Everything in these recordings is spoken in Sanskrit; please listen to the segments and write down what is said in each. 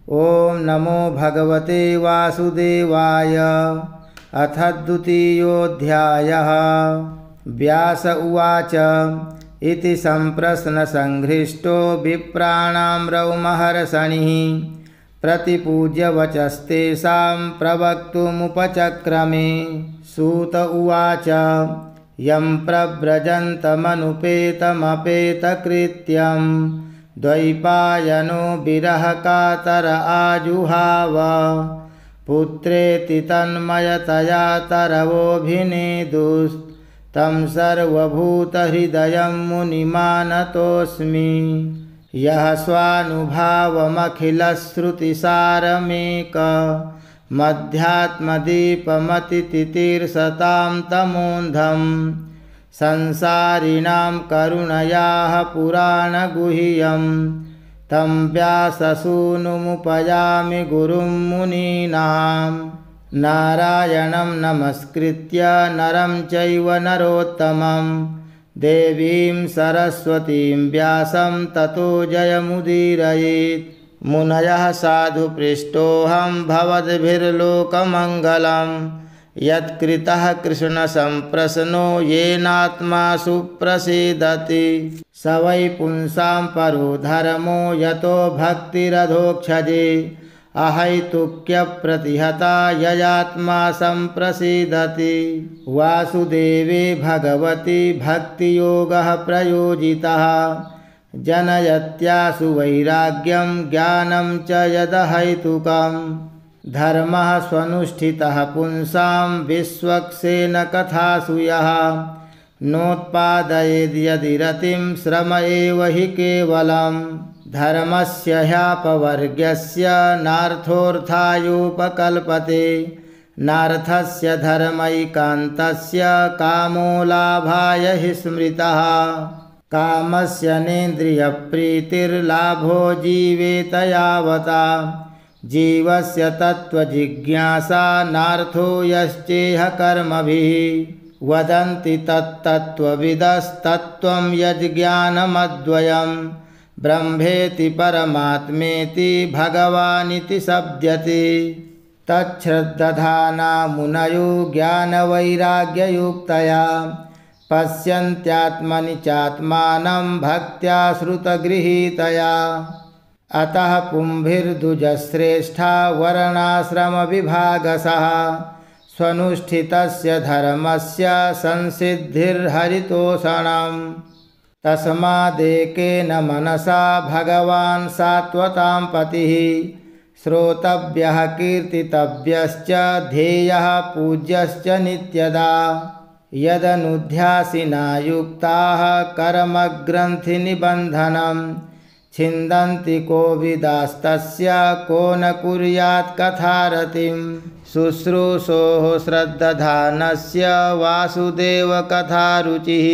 ओम नमो भगवते वासुदेवाय। अथ द्वितीयोऽध्यायः। व्यास उवाच इति सम्प्रश्नसङ्घृष्टो विप्राणां रौमहर्षणिः प्रतिपूज्य वचस्तेषां प्रवक्तुमुपचक्रमे। सूत उवाच यं प्रव्रजन्तमनुपेतमपेतकृत्यं द्वैपायनो विरहकातर आजुहाव। पुत्रेति तन्मयतया तरवोऽभिनेदुस्तं सर्वभूतहृदयं मुनिमानतोऽस्मि। यः स्वानुभावमखिलश्रुतिसारमेकमध्यात्मदीपमतितितीर्षतां तमोन्धं संसारिणां करुणयाः पुराणगुह्यं तं व्याससूनुमुपयामि गुरुं मुनीनां। नारायणं नमस्कृत्य नरं चैव नरोत्तमं देवीं सरस्वतीं व्यासं ततो जयमुदीरयेत्। मुनयः साधु पृष्टोऽहं भवद्भिर्लोकमङ्गलं यत्कृतः कृष्णसम्प्रश्नो येनात्मा सुप्रसीदति। स वै पुंसां परो धर्मो यतो भक्तिरधोक्षजे अहैतुक्यप्रतिहता ययात्मा सम्प्रसीदति। वासुदेवे भगवति भक्तियोगः प्रयोजितः जनयत्यासु वैराग्यं ज्ञानं च यदहैतुकं। धर्मः स्वनुष्ठितः पुंसां विश्वक्सेन कथासु यः नोत्पादयेद्यदि रतिं श्रम एव हि केवलं। धर्मस्य ह्यापवर्ग्यस्य नार्थोऽर्थायोपकल्पते नार्थस्य धर्मैकान्तस्य कामो लाभाय हि स्मृतः। कामस्य नेन्द्रियप्रीतिर्लाभो जीवेत यावता जीवस्य तत्त्वजिज्ञासा नार्थो यश्चेह कर्मभिः। वदन्ति तत्तत्त्वविदस्तत्त्वं यज्ज्ञानमद्वयं ब्रह्मेति परमात्मेति भगवानिति शब्द्यते। तच्छ्रद्दधाना मुनयो ज्ञानवैराग्ययुक्तया पश्यन्त्यात्मनि चात्मानं भक्त्या श्रुतगृहीतया। अतः पुंभिर्दुजश्रेष्ठा वर्णाश्रमविभागशः स्वनुष्ठितस्य धर्मस्य संसिद्धिर्हरितोषणम्। तस्मादेकेन मनसा भगवान् सात्वतां पतिः श्रोतव्यः कीर्तितव्यश्च ध्येयः पूज्यश्च नित्यदा। यदनुध्यासिना युक्ताः कर्मग्रन्थिनिबन्धनं छिन्दन्ति कोविदास्तस्य को न कुर्यात् कथारतिं। शुश्रूषोः श्रद्दधानस्य वासुदेवकथारुचिः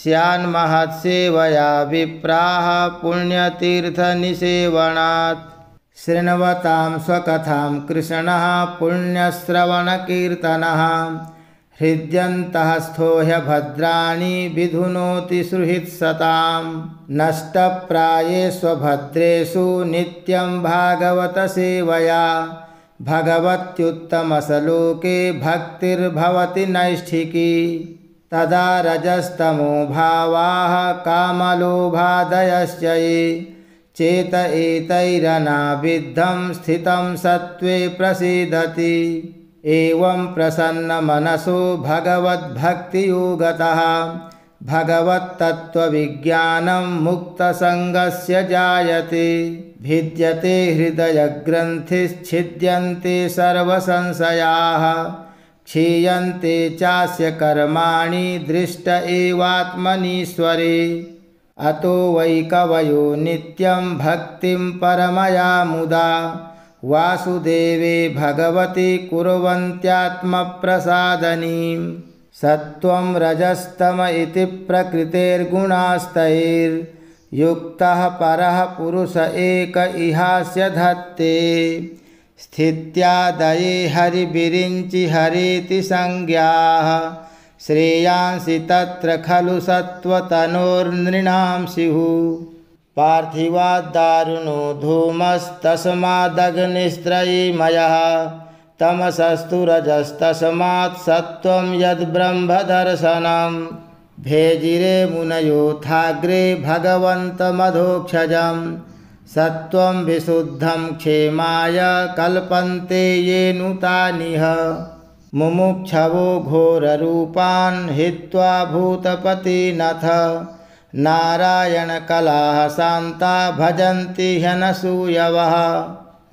स्यान्महत्सेवया विप्राः पुण्यतीर्थनिसेवनात्। शृण्वतां स्वकथां कृष्णः पुण्यश्रवणकीर्तनः हृद्यन्तः स्थोह्यभद्राणि विधुनोति सुहृत्सतां। नष्टप्रायेष्वभद्रेषु नित्यं भागवतसेवया भगवत्युत्तमसलोके भक्तिर्भवति नैष्ठिकी। तदा रजस्तमो भावाः कामलोभादयश्च ये चेत एतैरनाविद्धं स्थितं सत्त्वे प्रसीदति। एवं प्रसन्नमनसो भगवद्भक्तियोगतः भगवत्तत्त्वविज्ञानं मुक्तसङ्गस्य जायते। भिद्यते हृदयग्रन्थिश्छिद्यन्ते सर्वसंशयाः क्षीयन्ते चास्य कर्माणि दृष्ट एवात्मनीश्वरे। अतो वै कवयो नित्यं भक्तिं परमया मुदा वासुदेवे भगवति कुर्वन्त्यात्मप्रसादनीं। सत्त्वं रजस्तम इति प्रकृतेर्गुणास्तैर्युक्तः परः पुरुष एक इहास्य धत्ते। स्थित्यादये हरिविरिञ्चि हरेति संज्ञाः श्रेयांसि तत्र खलु सत्त्वतनोर्नृणां स्युः। पार्थिवाद्दारुणो धूमस्तस्मादग्निस्त्रयीमयः तमसस्तु रजस्तस्मात् सत्त्वं यद्ब्रह्मदर्शनं भेजिरे मुनयोथाग्रे भगवन्तमधोक्षजं सत्त्वं विशुद्धं क्षेमाय कल्पन्ते ये नुतानिह मुमुक्षवो घोररूपान् हित्वा भूतपतिनथ नारायणकलाः शान्ता भजन्ति ह्यनसूयवः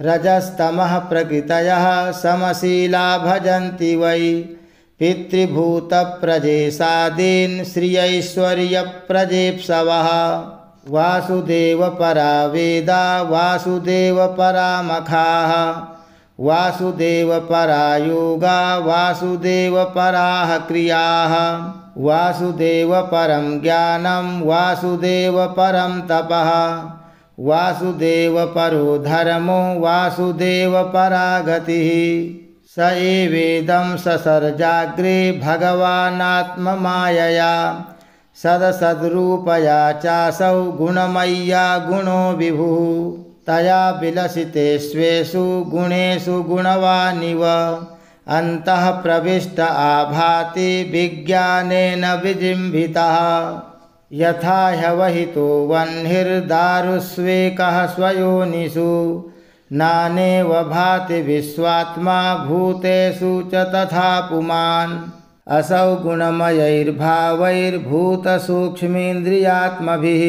रजस्तमः प्रकृतयः समशीला भजन्ति वै पितृभूतप्रजेशादीन् श्रियैश्वर्यप्रजेप्सवः वासुदेवपरा वेदा वासुदेवपरामखाः वासुदेवपरा योगा वासुदेवपराः क्रियाः वासुदेवपरं ज्ञानं वासुदेवपरं तपः वासुदेवपरो धर्मो वासुदेवपरा गतिः स एवेदं ससर्जाग्रे भगवानात्ममायया सदसद्रूपया चासौ गुणमय्या गुणो विभुः तया विलसिते स्वेषु गुणेषु गुणवानिव अन्तः प्रविष्ट आभाति विज्ञानेन विजिम्भितः यथा ह्यवहितो वह्निर्दारुस्वेकः स्वयोनिषु नानेव भाति विश्वात्मा भूतेषु च तथा पुमान् असौ गुणमयैर्भावैर्भूतसूक्ष्मेन्द्रियात्मभिः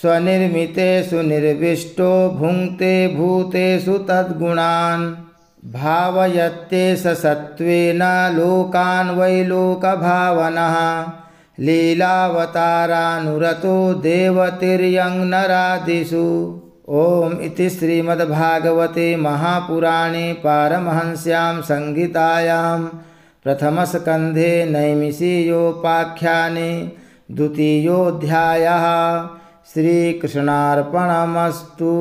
स्वनिर्मितेषु निर्विष्टो भुङ्क्ते भूतेषु तद्गुणान् भावयत्येष सत्त्वेन लोकान् वै लोकभावनः लीलावतारानुरतो देवतिर्यं नरादिषु। ओम इति श्रीमद्भागवते महापुराणे पारमहंस्यां संहितायां प्रथमस्कन्धे नैमिषीयोपाख्याने द्वितीयोऽध्यायः। श्रीकृष्णार्पणमस्तु।